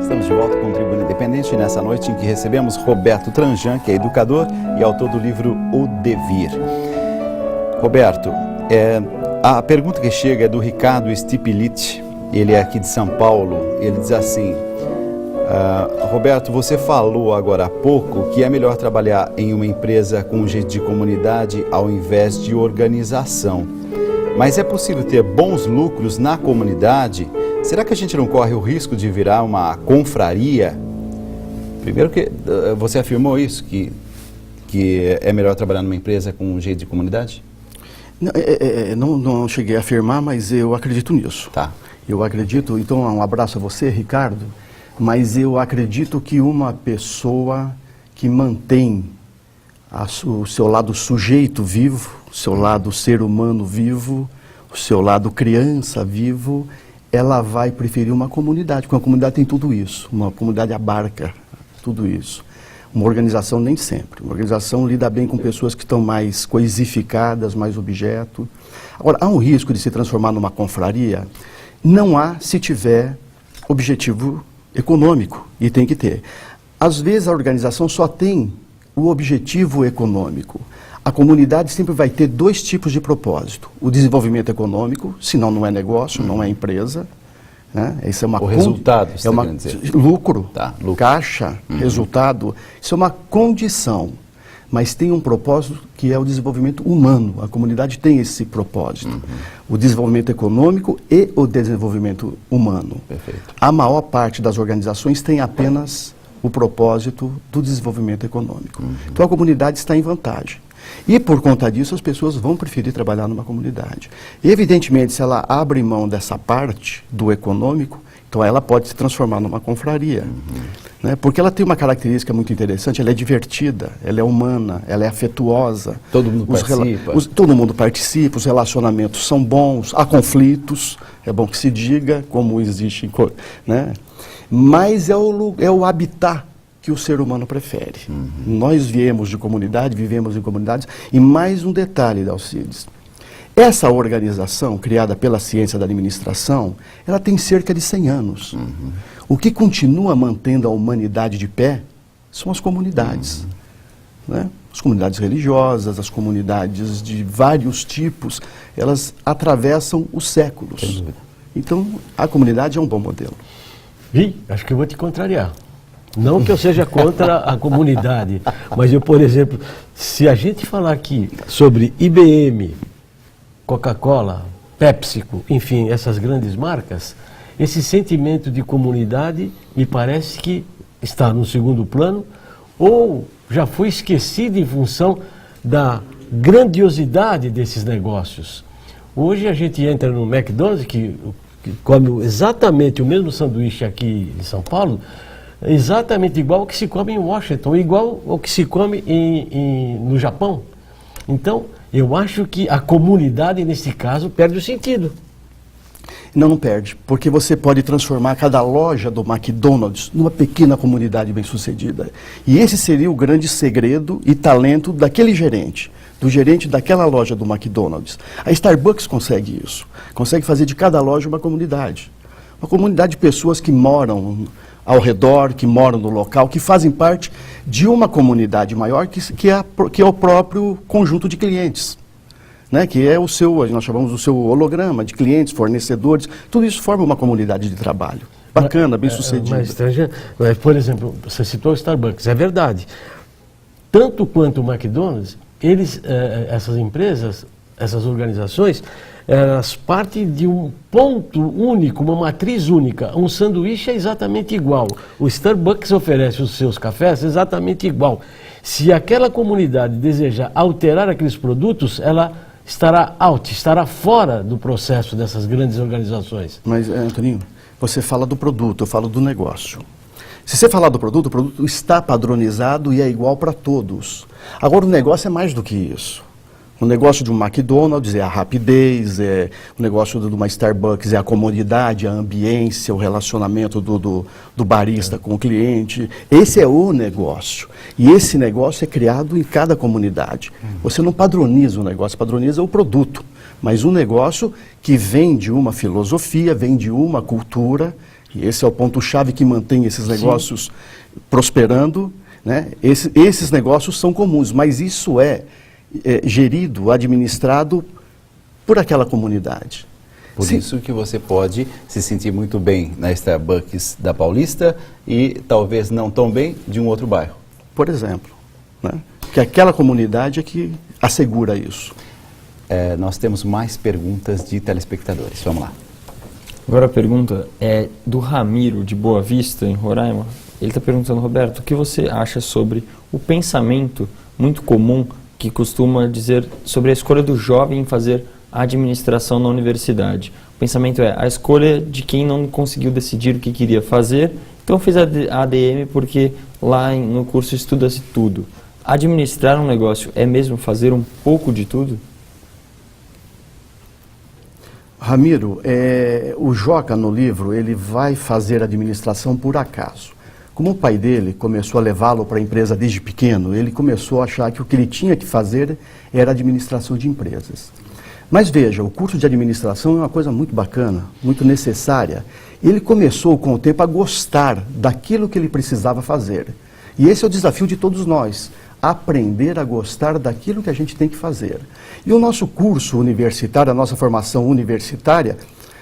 Estamos de volta com o Tribuna Independente nessa noite em que recebemos Roberto Tranjan, que é educador e autor do livro O Devir. Roberto, a pergunta que chega é do Ricardo Stipilit, ele é aqui de São Paulo, ele diz assim: Roberto, você falou agora há pouco que é melhor trabalhar em uma empresa com um jeito de comunidade ao invés de organização. Mas é possível ter bons lucros na comunidade? Será que a gente não corre o risco de virar uma confraria? Primeiro que você afirmou isso, que é melhor trabalhar numa empresa com um jeito de comunidade? Não cheguei a afirmar, mas eu acredito nisso. Tá. Eu acredito, então um abraço a você, Ricardo, mas eu acredito que uma pessoa que mantém o seu lado sujeito vivo, o seu lado ser humano vivo, o seu lado criança vivo, ela vai preferir uma comunidade, porque uma comunidade tem tudo isso, uma comunidade abarca tudo isso. Uma organização nem sempre, uma organização lida bem com pessoas que estão mais coisificadas, mais objeto. Agora, há um risco de se transformar numa confraria? Não há se tiver objetivo econômico, e tem que ter. Às vezes a organização só tem o objetivo econômico. A comunidade sempre vai ter dois tipos de propósito. O desenvolvimento econômico, senão não é negócio, não é empresa. Né? Isso é uma resultado, você está querendo dizer. Lucro, lucro. Caixa, resultado. Isso é uma condição. Mas tem um propósito que é o desenvolvimento humano. A comunidade tem esse propósito. O desenvolvimento econômico e o desenvolvimento humano. Perfeito. A maior parte das organizações tem apenas o propósito do desenvolvimento econômico. Então a comunidade está em vantagem. E por conta disso as pessoas vão preferir trabalhar numa comunidade. E, evidentemente, se ela abre mão dessa parte do econômico, então ela pode se transformar numa confraria. Né? Porque ela tem uma característica muito interessante, ela é divertida, ela é humana, ela é afetuosa. Todo mundo participa. Todo mundo participa, os relacionamentos são bons, há conflitos, é bom que se diga, como existe, né? Mas é o habitat que o ser humano prefere. Nós viemos de comunidade, vivemos em comunidades, e mais um detalhe, Dalcides. Essa organização, criada pela ciência da administração, ela tem cerca de 100 anos. O que continua mantendo a humanidade de pé são as comunidades. Né? As comunidades religiosas, as comunidades de vários tipos, elas atravessam os séculos. Então, a comunidade é um bom modelo. Acho que eu vou te contrariar. Não que eu seja contra a comunidade, mas eu, por exemplo, se a gente falar aqui sobre IBM, Coca-Cola, PepsiCo, enfim, essas grandes marcas, esse sentimento de comunidade me parece que está no segundo plano ou já foi esquecido em função da grandiosidade desses negócios. Hoje a gente entra no McDonald's, que come exatamente o mesmo sanduíche aqui em São Paulo, exatamente igual ao que se come em Washington, igual ao que se come no Japão. Então, eu acho que a comunidade, nesse caso, perde o sentido. Não perde, porque você pode transformar cada loja do McDonald's numa pequena comunidade bem-sucedida. E esse seria o grande segredo e talento daquele gerente, do gerente daquela loja do McDonald's. A Starbucks consegue isso, consegue fazer de cada loja uma comunidade de pessoas que moram ao redor, que moram no local, que fazem parte de uma comunidade maior que é o próprio conjunto de clientes. Né, que é nós chamamos o seu holograma de clientes, fornecedores, tudo isso forma uma comunidade de trabalho. Bacana, bem sucedida. Mas, por exemplo, você citou o Starbucks, é verdade. Tanto quanto o McDonald's, essas empresas, essas organizações, elas partem de um ponto único, uma matriz única. Um sanduíche é exatamente igual. O Starbucks oferece os seus cafés exatamente igual. Se aquela comunidade desejar alterar aqueles produtos, ela estará fora do processo dessas grandes organizações. Mas, Antoninho, você fala do produto, eu falo do negócio. Se você falar do produto, o produto está padronizado e é igual para todos. Agora, o negócio é mais do que isso. O negócio de um McDonald's é a rapidez, o negócio de uma Starbucks é a comodidade, a ambiência, o relacionamento do barista com o cliente. Esse é o negócio. E esse negócio é criado em cada comunidade. Você não padroniza o negócio, padroniza o produto. Mas um negócio que vem de uma filosofia, vem de uma cultura E esse é o ponto-chave que mantém esses negócios prosperando, né? Esses negócios são comuns, mas isso é gerido, administrado por aquela comunidade. Por Sim. isso que você pode se sentir muito bem na Starbucks da Paulista e talvez não tão bem de um outro bairro. Por exemplo, né? Que aquela comunidade é que assegura isso. Nós temos mais perguntas de telespectadores. Vamos lá. Agora a pergunta é do Ramiro, de Boa Vista, em Roraima. Ele está perguntando, Roberto, o que você acha sobre o pensamento muito comum que costuma dizer sobre a escolha do jovem em fazer administração na universidade? O pensamento é a escolha de quem não conseguiu decidir o que queria fazer, então fez a ADM porque lá no curso estuda-se tudo. Administrar um negócio é mesmo fazer um pouco de tudo? Ramiro, o Joca no livro, ele vai fazer administração por acaso. Como o pai dele começou a levá-lo para a empresa desde pequeno, ele começou a achar que o que ele tinha que fazer era administração de empresas. Mas veja, o curso de administração é uma coisa muito bacana, muito necessária. Ele começou com o tempo a gostar daquilo que ele precisava fazer. E esse é o desafio de todos nós, aprender a gostar daquilo que a gente tem que fazer. E o nosso curso universitário, a nossa formação universitária,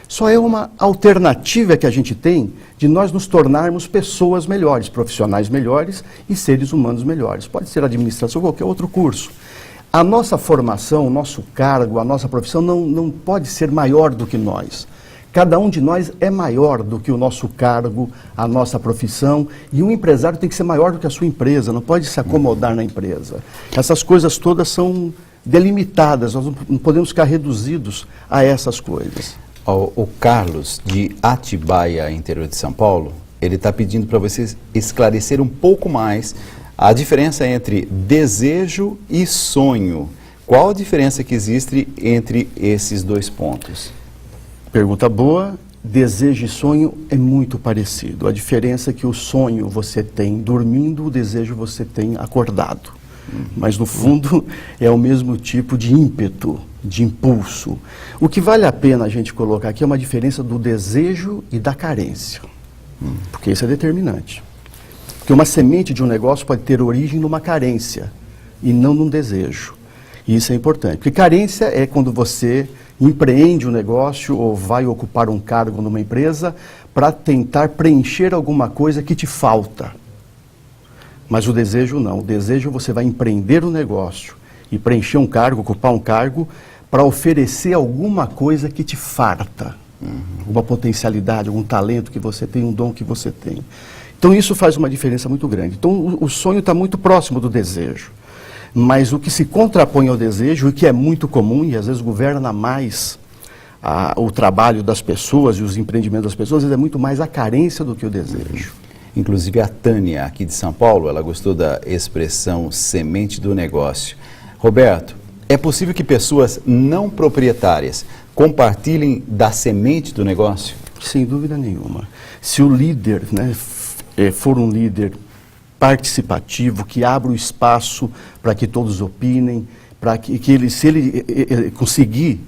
só é uma alternativa que a gente tem de nós nos tornarmos pessoas melhores, profissionais melhores e seres humanos melhores. Pode ser administração ou qualquer outro curso. A nossa formação, o nosso cargo, a nossa profissão não pode ser maior do que nós. Cada um de nós é maior do que o nosso cargo, a nossa profissão, e um empresário tem que ser maior do que a sua empresa, não pode se acomodar na empresa. Essas coisas todas são delimitadas, nós não podemos ficar reduzidos a essas coisas. O Carlos, de Atibaia, interior de São Paulo, ele está pedindo para vocês esclarecer um pouco mais a diferença entre desejo e sonho. Qual a diferença que existe entre esses dois pontos? Pergunta boa. Desejo e sonho é muito parecido. A diferença é que o sonho você tem dormindo, o desejo você tem acordado. Mas no fundo é o mesmo tipo de ímpeto, de impulso. O que vale a pena a gente colocar aqui é uma diferença do desejo e da carência. Porque isso é determinante. Porque uma semente de um negócio pode ter origem numa carência e não num desejo. E isso é importante. Porque carência é quando você empreende um negócio ou vai ocupar um cargo numa empresa para tentar preencher alguma coisa que te falta. Mas o desejo não. O desejo você vai empreender um negócio e preencher um cargo, ocupar um cargo para oferecer alguma coisa que te farta. Alguma potencialidade, algum talento que você tem, um dom que você tem. Então isso faz uma diferença muito grande. Então o sonho está muito próximo do desejo. Mas o que se contrapõe ao desejo, e que é muito comum e às vezes governa mais o trabalho das pessoas e os empreendimentos das pessoas, é muito mais a carência do que o desejo. Inclusive a Tânia, aqui de São Paulo, ela gostou da expressão semente do negócio. Roberto, é possível que pessoas não proprietárias compartilhem da semente do negócio? Sem dúvida nenhuma. Se o líder, né, for um líder participativo, que abra o espaço para que todos opinem, para que ele, se ele conseguir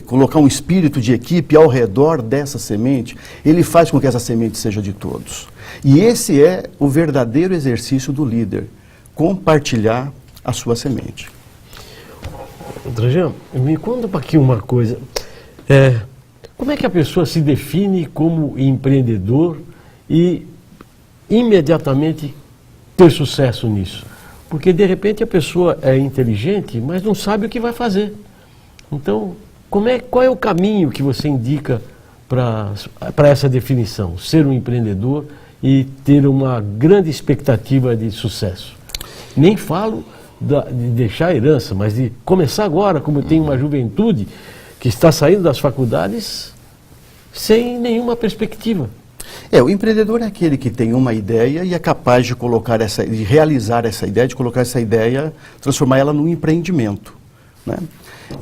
colocar um espírito de equipe ao redor dessa semente, ele faz com que essa semente seja de todos. E esse é o verdadeiro exercício do líder, compartilhar a sua semente. Trajano, me conta aqui uma coisa. Como é que a pessoa se define como empreendedor e imediatamente ter sucesso nisso? Porque de repente a pessoa é inteligente, mas não sabe o que vai fazer. Então, qual é o caminho que você indica para essa definição? Ser um empreendedor e ter uma grande expectativa de sucesso. Nem falo de deixar a herança, mas de começar agora, como tem uma juventude que está saindo das faculdades sem nenhuma perspectiva. O empreendedor é aquele que tem uma ideia e é capaz de de realizar essa ideia, de colocar essa ideia, transformar ela num empreendimento, né?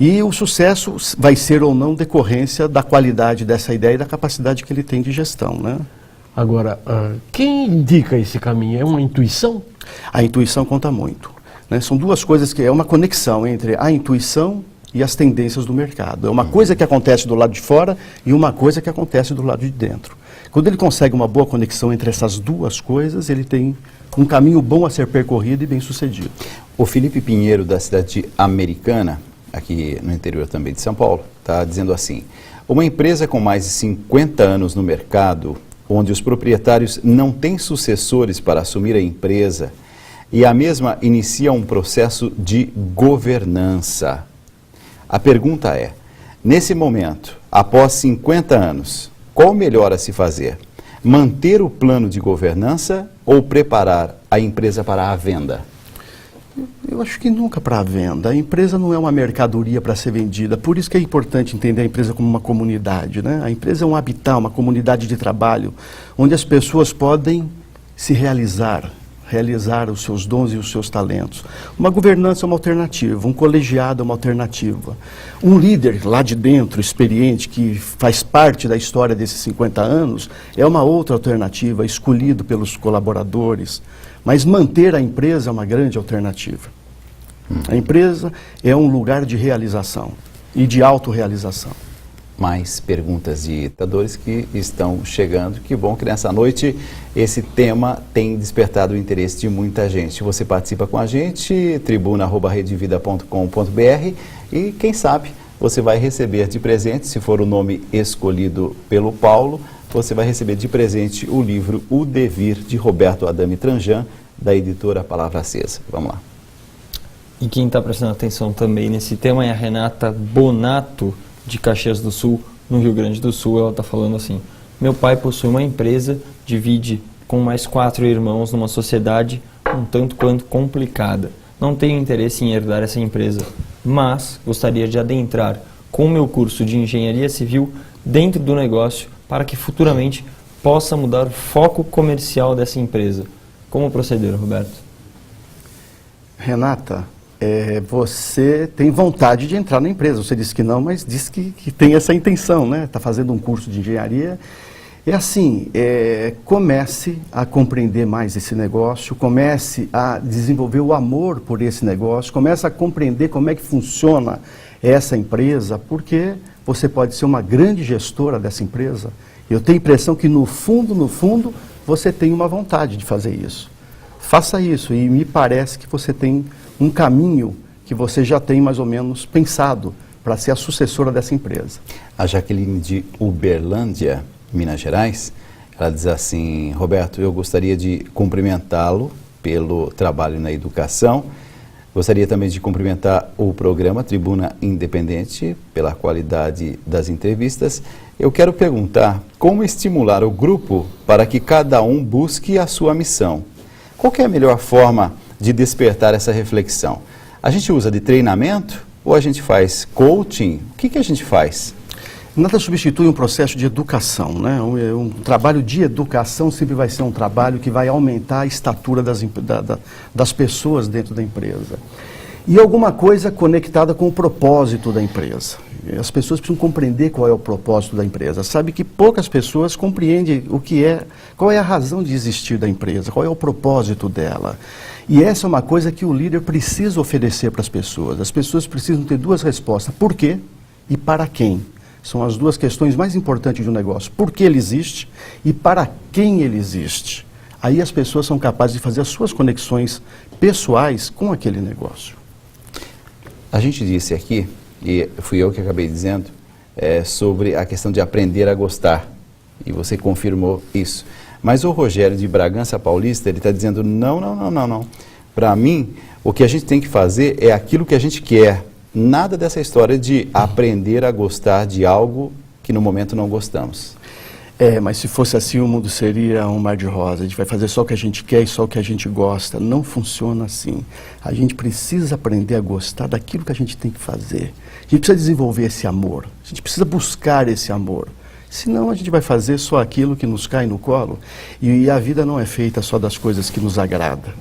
E o sucesso vai ser ou não decorrência da qualidade dessa ideia e da capacidade que ele tem de gestão, né? Agora, quem indica esse caminho? É uma intuição? A intuição conta muito, né? São duas coisas que é uma conexão entre a intuição e as tendências do mercado. É uma coisa que acontece do lado de fora e uma coisa que acontece do lado de dentro. Quando ele consegue uma boa conexão entre essas duas coisas, ele tem um caminho bom a ser percorrido e bem sucedido. O Felipe Pinheiro, da cidade de Americana, aqui no interior também de São Paulo, está dizendo assim: uma empresa com mais de 50 anos no mercado, onde os proprietários não têm sucessores para assumir a empresa e a mesma inicia um processo de governança. A pergunta é, nesse momento, após 50 anos, qual o melhor a se fazer? Manter o plano de governança ou preparar a empresa para a venda? Eu acho que nunca para a venda. A empresa não é uma mercadoria para ser vendida. Por isso que é importante entender a empresa como uma comunidade, né? A empresa é um habitat, uma comunidade de trabalho, onde as pessoas podem se realizar os seus dons e os seus talentos. Uma governança é uma alternativa, um colegiado é uma alternativa. Um líder lá de dentro, experiente, que faz parte da história desses 50 anos, é uma outra alternativa, escolhido pelos colaboradores. Mas manter a empresa é uma grande alternativa. A empresa é um lugar de realização e de autorrealização. Mais perguntas de ditadores que estão chegando. Que bom que nessa noite esse tema tem despertado o interesse de muita gente. Você participa com a gente, tribuna@redevida.com.br, e quem sabe você vai receber de presente, se for o nome escolhido pelo Paulo, você vai receber de presente o livro O Devir, de Roberto Adame Tranjan, da editora Palavra Acesa. Vamos lá. E quem está prestando atenção também nesse tema é a Renata Bonato, de Caxias do Sul, no Rio Grande do Sul. Ela está falando assim: meu pai possui uma empresa, divide com mais 4 irmãos numa sociedade um tanto quanto complicada. Não tenho interesse em herdar essa empresa, mas gostaria de adentrar com o meu curso de engenharia civil dentro do negócio para que futuramente possa mudar o foco comercial dessa empresa. Como proceder, Roberto? Renata, você tem vontade de entrar na empresa. Você disse que não, mas disse que tem essa intenção, né? Está fazendo um curso de engenharia. É assim, comece a compreender mais esse negócio, comece a desenvolver o amor por esse negócio, comece a compreender como é que funciona essa empresa, porque você pode ser uma grande gestora dessa empresa. Eu tenho a impressão que no fundo, você tem uma vontade de fazer isso. Faça isso e me parece que você tem um caminho que você já tem mais ou menos pensado para ser a sucessora dessa empresa. A Jaqueline de Uberlândia, Minas Gerais, ela diz assim: Roberto, eu gostaria de cumprimentá-lo pelo trabalho na educação. Gostaria também de cumprimentar o programa Tribuna Independente pela qualidade das entrevistas. Eu quero perguntar como estimular o grupo para que cada um busque a sua missão. Qual que é a melhor forma de despertar essa reflexão? A gente usa de treinamento ou a gente faz coaching? O que a gente faz? Nada substitui um processo de educação, né? Um trabalho de educação sempre vai ser um trabalho que vai aumentar a estatura das pessoas dentro da empresa. E alguma coisa conectada com o propósito da empresa. As pessoas precisam compreender qual é o propósito da empresa. Sabe que poucas pessoas compreendem qual é a razão de existir da empresa, qual é o propósito dela. E essa é uma coisa que o líder precisa oferecer para as pessoas. As pessoas precisam ter duas respostas: por quê e para quem. São as duas questões mais importantes de um negócio. Por que ele existe e para quem ele existe. Aí as pessoas são capazes de fazer as suas conexões pessoais com aquele negócio. A gente disse aqui, e fui eu que acabei dizendo, sobre a questão de aprender a gostar. E você confirmou isso. Mas o Rogério de Bragança Paulista, ele está dizendo, não. Para mim, o que a gente tem que fazer é aquilo que a gente quer. Nada dessa história de aprender a gostar de algo que no momento não gostamos. Mas se fosse assim, o mundo seria um mar de rosa. A gente vai fazer só o que a gente quer e só o que a gente gosta. Não funciona assim. A gente precisa aprender a gostar daquilo que a gente tem que fazer. A gente precisa desenvolver esse amor. A gente precisa buscar esse amor. Senão a gente vai fazer só aquilo que nos cai no colo. E a vida não é feita só das coisas que nos agradam.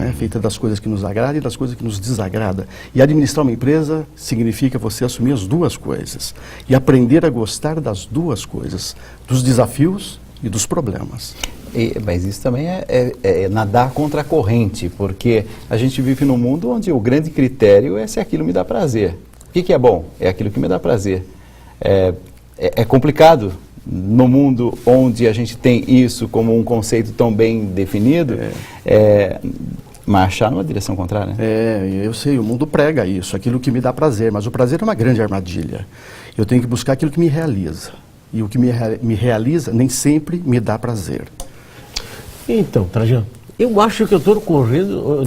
É feita das coisas que nos agradam e das coisas que nos desagradam. E administrar uma empresa significa você assumir as duas coisas. E aprender a gostar das duas coisas. Dos desafios e dos problemas. Mas isso também é nadar contra a corrente, porque a gente vive num mundo onde o grande critério é se aquilo me dá prazer. que é bom? É aquilo que me dá prazer. É complicado no mundo onde a gente tem isso como um conceito tão bem definido, marchar numa direção contrária. Eu sei, o mundo prega isso, aquilo que me dá prazer, mas o prazer é uma grande armadilha. Eu tenho que buscar aquilo que me realiza. E o que me realiza nem sempre me dá prazer. Então, Trajano, eu acho que eu estou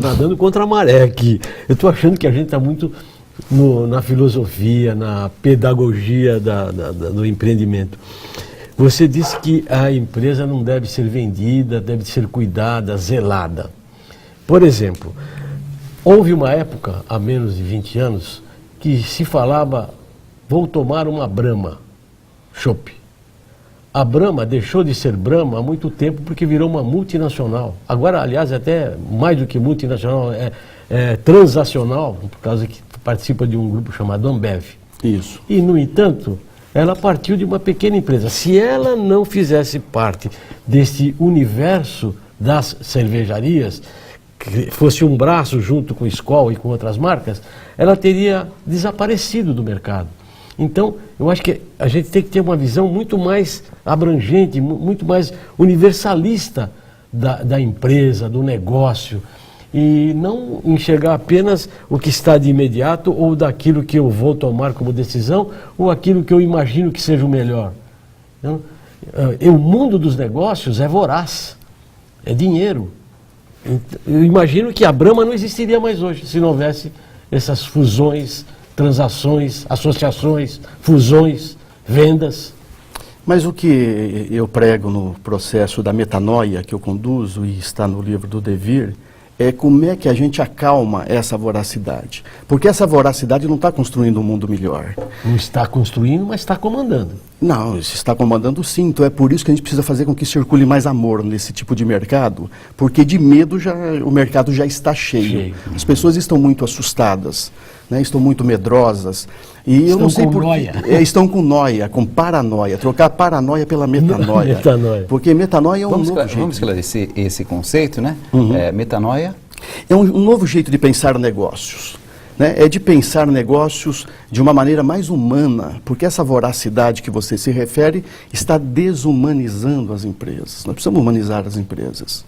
nadando contra a maré aqui. Eu estou achando que a gente está muito na filosofia, na pedagogia do empreendimento. Você disse que a empresa não deve ser vendida, deve ser cuidada, zelada. Por exemplo, houve uma época, há menos de 20 anos, que se falava, vou tomar uma Brahma, chopp. A Brahma deixou de ser Brahma há muito tempo porque virou uma multinacional. Agora, aliás, até mais do que multinacional, é transacional, por causa que participa de um grupo chamado Ambev. Isso. E, no entanto, ela partiu de uma pequena empresa. Se ela não fizesse parte desse universo das cervejarias, que fosse um braço junto com o Skol e com outras marcas, ela teria desaparecido do mercado. Então, eu acho que a gente tem que ter uma visão muito mais abrangente, muito mais universalista da empresa, do negócio, e não enxergar apenas o que está de imediato ou daquilo que eu vou tomar como decisão ou aquilo que eu imagino que seja o melhor. Então, o mundo dos negócios é voraz, é dinheiro. Eu imagino que a Brahma não existiria mais hoje se não houvesse essas fusões, transações, associações, fusões, vendas. Mas o que eu prego no processo da metanoia que eu conduzo e está no livro do Devir, é como é que a gente acalma essa voracidade. Porque essa voracidade não está construindo um mundo melhor. Não está construindo, mas está comandando. Não, isso está comandando sim. Então é por isso que a gente precisa fazer com que circule mais amor nesse tipo de mercado, porque de medo o mercado já está cheio. As pessoas estão muito assustadas, né? Estão muito medrosas. E eu não sei por quê. Estão com noia, com paranoia. Trocar paranoia pela metanoia. Metanoia. Porque metanoia é um novo jeito. Vamos esclarecer esse conceito, né? Metanoia é um novo jeito de pensar negócios. Né? É de pensar negócios de uma maneira mais humana, porque essa voracidade que você se refere está desumanizando as empresas. Nós precisamos humanizar as empresas.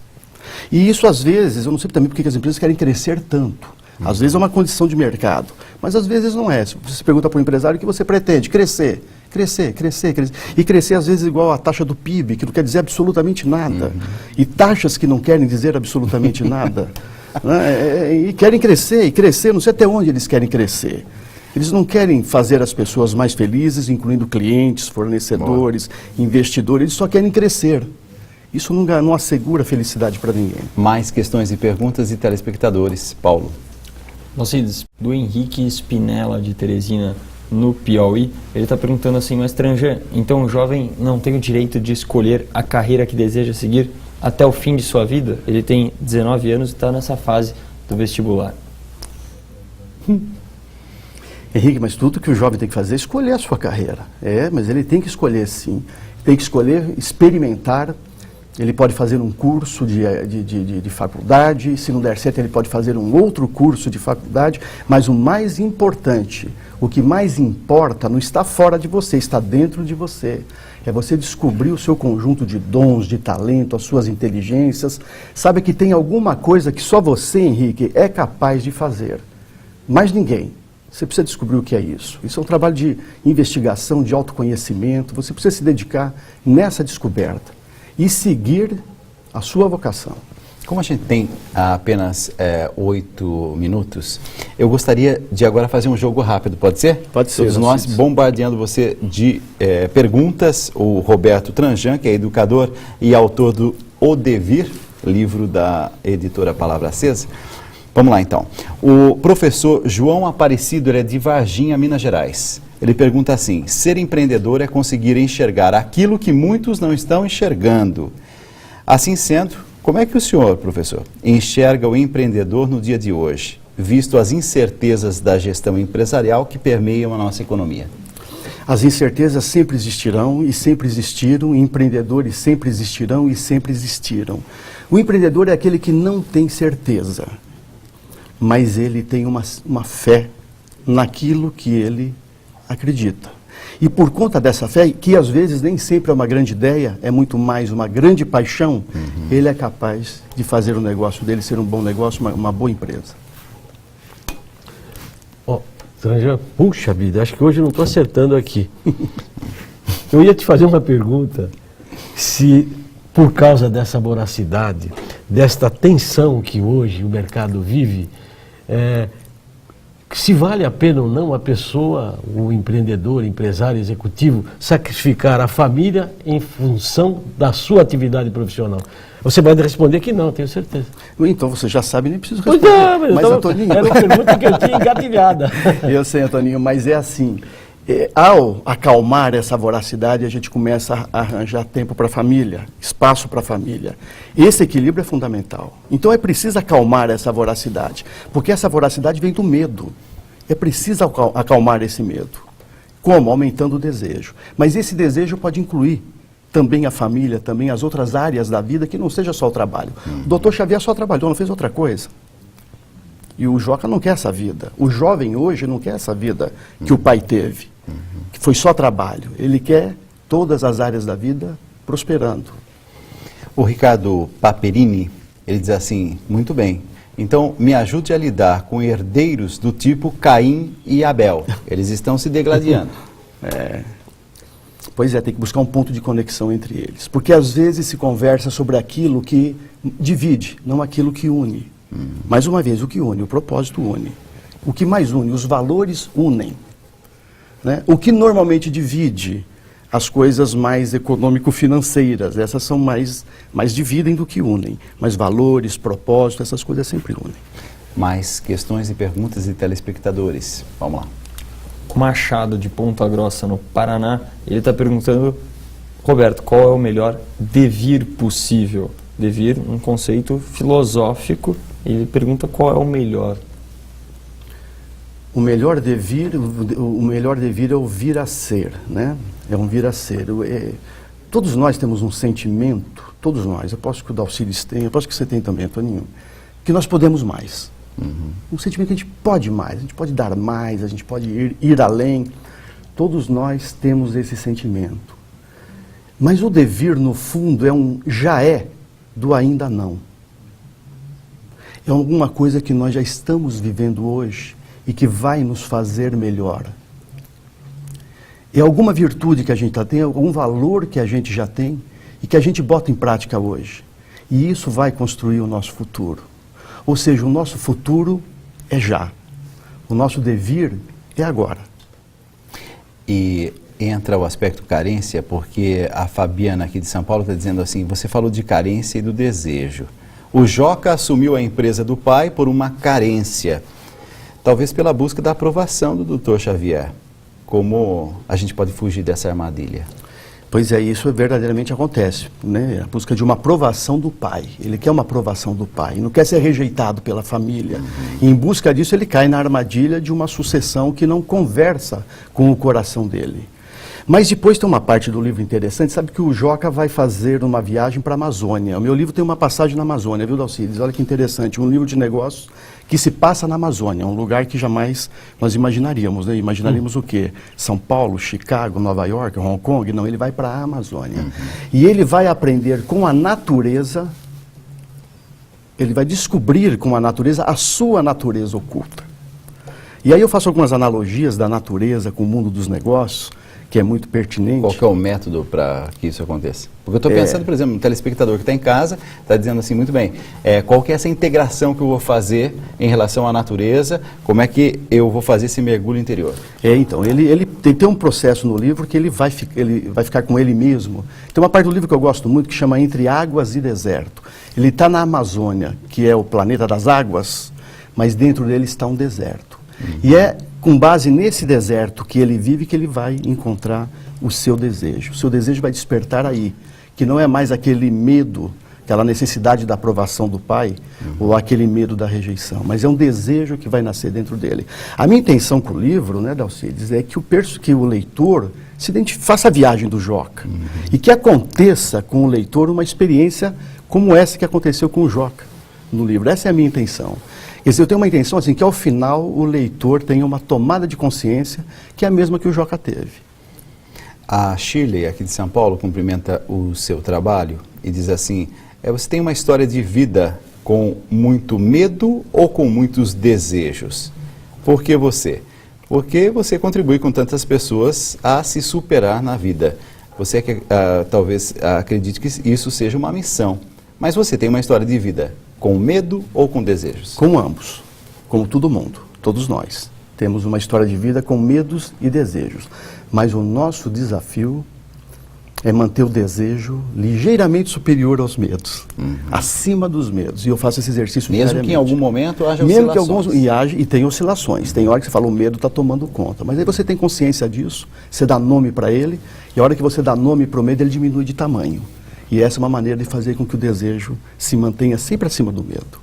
E isso, às vezes, eu não sei também porque as empresas querem crescer tanto. Às vezes é uma condição de mercado, mas às vezes não é. Se você pergunta para o empresário o que você pretende, crescer. E crescer, às vezes, igual a taxa do PIB, que não quer dizer absolutamente nada. E taxas que não querem dizer absolutamente nada. E querem crescer, não sei até onde eles querem crescer. Eles não querem fazer as pessoas mais felizes, incluindo clientes, fornecedores, investidores, eles só querem crescer. Isso não assegura felicidade para ninguém. Mais questões e perguntas de telespectadores. Paulo. Alcides, do Henrique Spinella, de Teresina, no Piauí, ele está perguntando assim, mas Tranjan, então o jovem não tem o direito de escolher a carreira que deseja seguir até o fim de sua vida? Ele tem 19 anos e está nessa fase do vestibular. Henrique, mas tudo que o jovem tem que fazer é escolher a sua carreira. Mas ele tem que escolher sim. Tem que escolher, experimentar. Ele pode fazer um curso de faculdade, se não der certo ele pode fazer um outro curso de faculdade, mas o mais importante, o que mais importa não está fora de você, está dentro de você. É você descobrir o seu conjunto de dons, de talento, as suas inteligências. Sabe que tem alguma coisa que só você, Henrique, é capaz de fazer. Mais ninguém. Você precisa descobrir o que é isso. Isso é um trabalho de investigação, de autoconhecimento. Você precisa se dedicar nessa descoberta e seguir a sua vocação. Como a gente tem apenas 8 minutos, eu gostaria de agora fazer um jogo rápido, pode ser? Pode ser. Todos nós bombardeando você de perguntas. O Roberto Tranjan, que é educador e autor do O Devir, livro da editora Palavra Acesa. Vamos lá então. O professor João Aparecido, ele é de Varginha, Minas Gerais. Ele pergunta assim: ser empreendedor é conseguir enxergar aquilo que muitos não estão enxergando. Assim sendo, como é que o senhor, professor, enxerga o empreendedor no dia de hoje, visto as incertezas da gestão empresarial que permeiam a nossa economia? As incertezas sempre existirão e sempre existiram, empreendedores sempre existirão e sempre existiram. O empreendedor é aquele que não tem certeza, mas ele tem uma fé naquilo que ele acredita. E por conta dessa fé, que às vezes nem sempre é uma grande ideia, é muito mais uma grande paixão, ele é capaz de fazer o negócio dele ser um bom negócio, uma boa empresa. Ó, Tranjan, puxa vida, acho que hoje eu não estou acertando aqui. Eu ia te fazer uma pergunta, se por causa dessa voracidade, desta tensão que hoje o mercado vive, se vale a pena ou não a pessoa, o empreendedor, empresário, executivo, sacrificar a família em função da sua atividade profissional. Você vai responder que não, tenho certeza. Então você já sabe, nem preciso Pois responder. mas Antoninho... era uma pergunta que eu tinha engatilhada. Eu sei, Antoninho, mas é assim, ao acalmar essa voracidade, a gente começa a arranjar tempo para a família, espaço para a família. Esse equilíbrio é fundamental. Então é preciso acalmar essa voracidade, porque essa voracidade vem do medo. É preciso acalmar esse medo. Como? Aumentando o desejo. Mas esse desejo pode incluir também a família, também as outras áreas da vida, que não seja só o trabalho. O Dr. Xavier só trabalhou, não fez outra coisa. E o Joca não quer essa vida. O jovem hoje não quer essa vida que o pai teve, que foi só trabalho. Ele quer todas as áreas da vida prosperando. O Ricardo Paperini, ele diz assim, muito bem, então me ajude a lidar com herdeiros do tipo Caim e Abel. Eles estão se degladiando. Pois é, tem que buscar um ponto de conexão entre eles. Porque às vezes se conversa sobre aquilo que divide, não aquilo que une. Mais uma vez, o que une? O propósito une. O que mais une? Os valores unem. Né? O que normalmente divide? As coisas mais econômico-financeiras. Essas são mais dividem do que unem. Mas valores, propósito, essas coisas sempre unem. Mais questões e perguntas de telespectadores. Vamos lá. Machado, de Ponta Grossa, no Paraná, ele está perguntando, Roberto, qual é o melhor devir possível? Devir, um conceito filosófico, ele pergunta qual é o melhor. O melhor devir é o vir a ser, né? É um vir a ser. Todos nós temos um sentimento, todos nós, eu aposto que o Dalcides tem, eu aposto que você tem também, Toninho, que nós podemos mais. Um sentimento que a gente pode mais, a gente pode dar mais, a gente pode ir além. Todos nós temos esse sentimento. Mas o devir, no fundo, já é do ainda não. É alguma coisa que nós já estamos vivendo hoje e que vai nos fazer melhor. É alguma virtude que a gente já tem, algum valor que a gente já tem e que a gente bota em prática hoje. E isso vai construir o nosso futuro. Ou seja, o nosso futuro é já. O nosso devir é agora. E entra o aspecto carência, porque a Fabiana aqui de São Paulo está dizendo assim, você falou de carência e do desejo. O Joca assumiu a empresa do pai por uma carência, talvez pela busca da aprovação do Dr. Xavier. Como a gente pode fugir dessa armadilha? Pois é, isso verdadeiramente acontece, né? A busca de uma aprovação do pai. Ele quer uma aprovação do pai, não quer ser rejeitado pela família. E em busca disso ele cai na armadilha de uma sucessão que não conversa com o coração dele. Mas depois tem uma parte do livro interessante, sabe que o Joca vai fazer uma viagem para a Amazônia. O meu livro tem uma passagem na Amazônia, viu, Dalcides? Olha que interessante, um livro de negócios que se passa na Amazônia, um lugar que jamais nós imaginaríamos, né? Imaginaríamos o quê? São Paulo, Chicago, Nova York, Hong Kong? Não, ele vai para a Amazônia. E ele vai aprender com a natureza, ele vai descobrir com a natureza a sua natureza oculta. E aí eu faço algumas analogias da natureza com o mundo dos negócios, que é muito pertinente. Qual que é o método para que isso aconteça? Porque eu estou pensando, por exemplo, no telespectador que está em casa, está dizendo assim, muito bem, qual que é essa integração que eu vou fazer em relação à natureza, como é que eu vou fazer esse mergulho interior? Então, ele tem um processo no livro que ele vai ficar com ele mesmo. Tem uma parte do livro que eu gosto muito que chama Entre Águas e Deserto. Ele está na Amazônia, que é o planeta das águas, mas dentro dele está um deserto. E é com base nesse deserto que ele vive que ele vai encontrar o seu desejo. O seu desejo vai despertar aí, que não é mais aquele medo, aquela necessidade da aprovação do pai, ou aquele medo da rejeição, mas é um desejo que vai nascer dentro dele. A minha intenção com o livro, né, Dalcides, é que o leitor faça a viagem do Joca, e que aconteça com o leitor uma experiência como essa que aconteceu com o Joca. no livro. Essa é a minha intenção. Quer dizer, eu tenho uma intenção assim, que ao final o leitor tenha uma tomada de consciência que é a mesma que o Joca teve. A Shirley, aqui de São Paulo, cumprimenta o seu trabalho e diz assim, você tem uma história de vida com muito medo ou com muitos desejos? Por que você? Porque você contribui com tantas pessoas a se superar na vida. Você talvez acredite que isso seja uma missão, mas você tem uma história de vida com medo ou com desejos? Com ambos, como todo mundo, todos nós. Temos uma história de vida com medos e desejos, mas o nosso desafio é manter o desejo ligeiramente superior aos medos, acima dos medos. E eu faço esse exercício mesmo que em algum momento haja mesmo oscilações. E tem oscilações. Tem hora que você fala, o medo está tomando conta. Mas aí você tem consciência disso, você dá nome para ele, e a hora que você dá nome para o medo, ele diminui de tamanho. E essa é uma maneira de fazer com que o desejo se mantenha sempre acima do medo.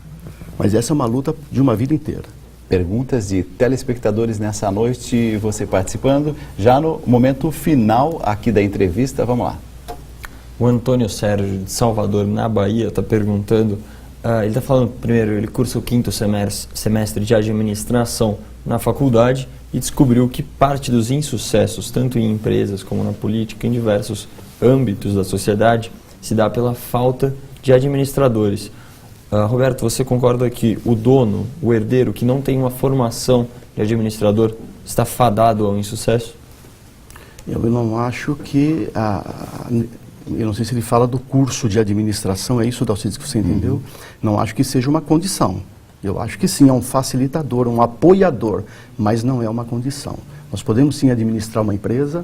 Mas essa é uma luta de uma vida inteira. Perguntas de telespectadores nessa noite, você participando, já no momento final aqui da entrevista, vamos lá. O Antônio Sérgio, de Salvador, na Bahia, está perguntando, ele está falando, primeiro, ele cursa o 5º semestre de administração na faculdade e descobriu que parte dos insucessos, tanto em empresas como na política, em diversos âmbitos da sociedade, se dá pela falta de administradores. Roberto, você concorda que o dono, o herdeiro, que não tem uma formação de administrador, está fadado ao insucesso? Eu não acho que... eu não sei se ele fala do curso de administração, é isso, Dalcides, que você entendeu? Não acho que seja uma condição. Eu acho que sim, é um facilitador, um apoiador, mas não é uma condição. Nós podemos sim administrar uma empresa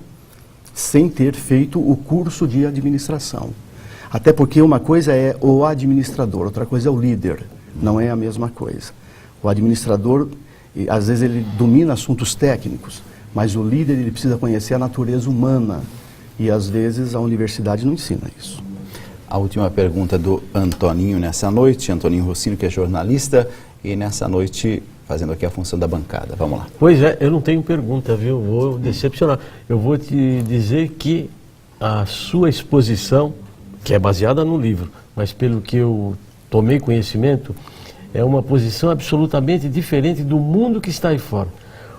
sem ter feito o curso de administração. Até porque uma coisa é o administrador, outra coisa é o líder. Não é a mesma coisa. O administrador, às vezes ele domina assuntos técnicos, mas o líder ele precisa conhecer a natureza humana. E às vezes a universidade não ensina isso. A última pergunta do Antoninho nessa noite, Antoninho Rossino, que é jornalista, e nessa noite fazendo aqui a função da bancada. Vamos lá. Pois é, eu não tenho pergunta, viu? Vou decepcionar. Eu vou te dizer que a sua exposição, que é baseada no livro, mas pelo que eu tomei conhecimento, é uma posição absolutamente diferente do mundo que está aí fora.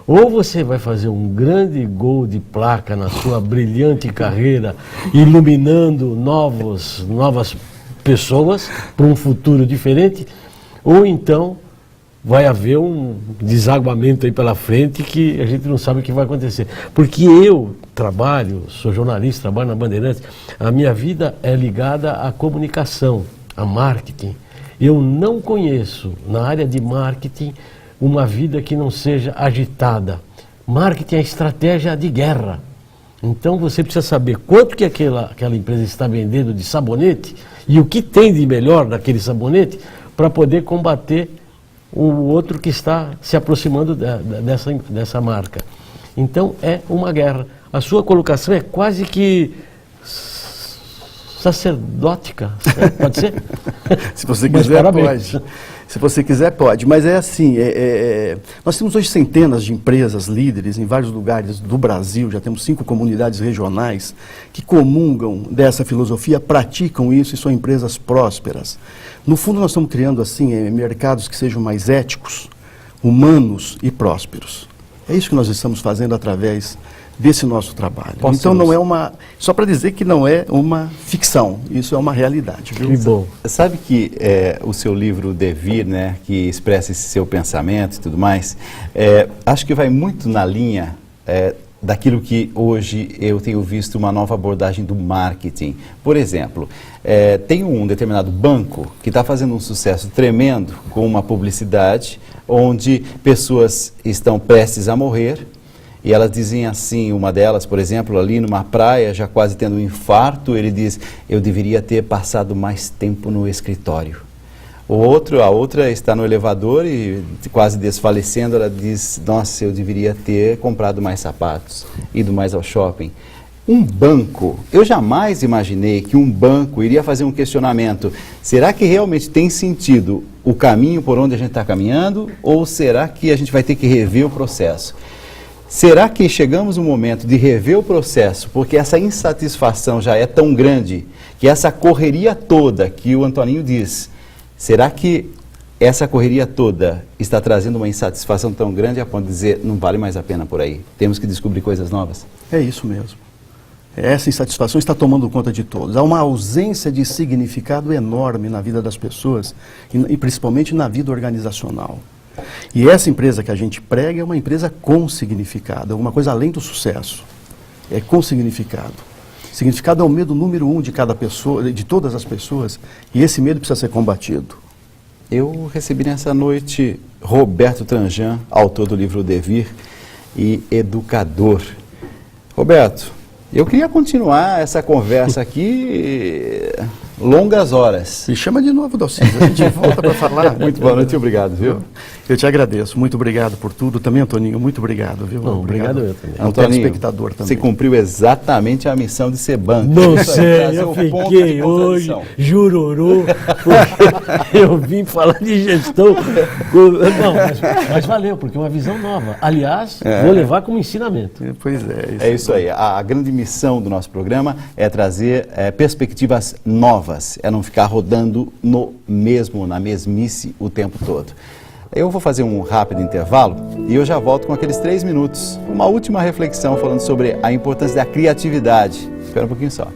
Ou você vai fazer um grande gol de placa na sua brilhante carreira, iluminando novas pessoas para um futuro diferente, ou então vai haver um desaguamento aí pela frente que a gente não sabe o que vai acontecer. Porque eu sou jornalista, trabalho na Bandeirantes, a minha vida é ligada à comunicação, a marketing. Eu não conheço na área de marketing uma vida que não seja agitada. Marketing é estratégia de guerra. Então você precisa saber quanto que aquela empresa está vendendo de sabonete e o que tem de melhor daquele sabonete para poder combater o outro que está se aproximando dessa marca. Então é uma guerra. A sua colocação é quase que sacerdótica, pode ser? Se você quiser, pode. Se você quiser, pode. Mas é assim, nós temos hoje centenas de empresas líderes em vários lugares do Brasil, já temos 5 comunidades regionais que comungam dessa filosofia, praticam isso e são empresas prósperas. No fundo, nós estamos criando assim mercados que sejam mais éticos, humanos e prósperos. É isso que nós estamos fazendo através desse nosso trabalho. Então não é só para dizer que não é uma ficção, isso é uma realidade. Viu? Que bom. Sabe que o seu livro Devir, né, que expressa esse seu pensamento e tudo mais, acho que vai muito na linha daquilo que hoje eu tenho visto uma nova abordagem do marketing. Por exemplo, tem um determinado banco que está fazendo um sucesso tremendo com uma publicidade onde pessoas estão prestes a morrer. E elas dizem assim, uma delas, por exemplo, ali numa praia, já quase tendo um infarto, ele diz, eu deveria ter passado mais tempo no escritório. A outra está no elevador e quase desfalecendo, ela diz, nossa, eu deveria ter comprado mais sapatos, ido mais ao shopping. Um banco, eu jamais imaginei que um banco iria fazer um questionamento, será que realmente tem sentido o caminho por onde a gente está caminhando, ou será que a gente vai ter que rever o processo? Será que chegamos no momento de rever o processo, porque essa insatisfação já é tão grande, que essa correria toda que o Antoninho diz, será que essa correria toda está trazendo uma insatisfação tão grande a ponto de dizer, não vale mais a pena por aí, temos que descobrir coisas novas? É isso mesmo. Essa insatisfação está tomando conta de todos. Há uma ausência de significado enorme na vida das pessoas e principalmente na vida organizacional. E essa empresa que a gente prega é uma empresa com significado, é uma coisa além do sucesso. É com significado. Significado é o medo número 1 de cada pessoa, de todas as pessoas, e esse medo precisa ser combatido. Eu recebi nessa noite Roberto Tranjan, autor do livro O Devir e educador. Roberto, eu queria continuar essa conversa aqui longas horas. Me chama de novo, Dalciso, a gente volta para falar. Muito boa noite e obrigado, viu? Eu te agradeço, muito obrigado por tudo. Também, Antoninho, muito obrigado, viu? Não, obrigado eu também. Ao telespectador também. Você cumpriu exatamente a missão de ser banco. Não Isso aí, sei, trazer eu um ponto fiquei de hoje contradição. jurorô, porque eu vim falar de gestão. Não, mas valeu, porque é uma visão nova. Aliás, vou levar como ensinamento. Pois é. É isso aí. A grande missão do nosso programa é trazer perspectivas novas, é não ficar rodando na mesmice o tempo todo. Eu vou fazer um rápido intervalo e eu já volto com aqueles 3 minutos. Uma última reflexão falando sobre a importância da criatividade. Espera um pouquinho só.